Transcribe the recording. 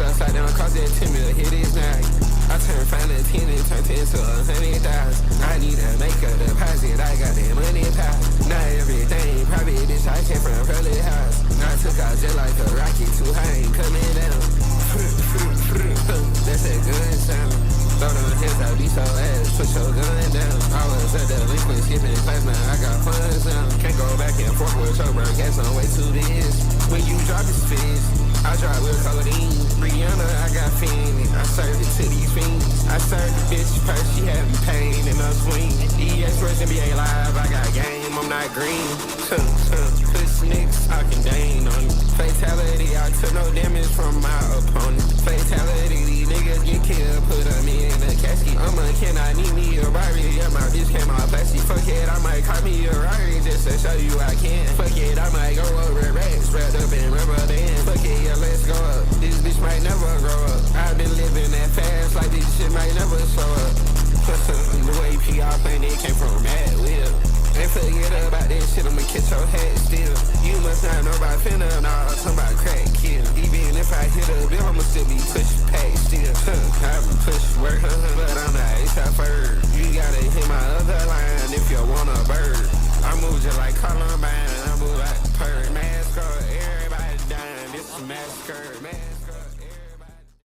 upside down, cause that 10 mil hit his night. I turned 5 to 10 and turned 10 to 100,000. I need to make a deposit, I got that money pile. Not everything private, bitch, I came from early house. I took out just like a rocket, too high, ain't coming down. That's a good sound. Throw them hands out, be so ass, put your gun down. I was at the liquid skipping class, now I got funds now. Can't go back and forth with your burn gas on way to this. When you drop this fish, I drive with codeine. Rihanna, I got fiend. I serve it to these fiends. I serve the bitch first, she having pain in her swing. ES Rush NBA Live, I got game, I'm not green. Push niggas talking Dane on it. Fatality, I took no damage from my opponent. Fatality, these niggas get killed, put them in a casket. Can I need me a Rari? Yeah, my bitch came out plastic. Fuck it, I might call me a Rari just to show you I can. Fuck it, I might go over racks, wrapped up in rubber band. Fuck it, yeah, let's go up. This bitch might never grow up. I've been living that fast, like this shit might never slow up. The way PR playing it came from Mad Will. Ain't forget about that shit, I'ma catch your head still. You must not know about finna, nah, talking about crack kill. Even if I hit a bill, I'ma still be push pay still. I've been push work, but I'm not ASAP first.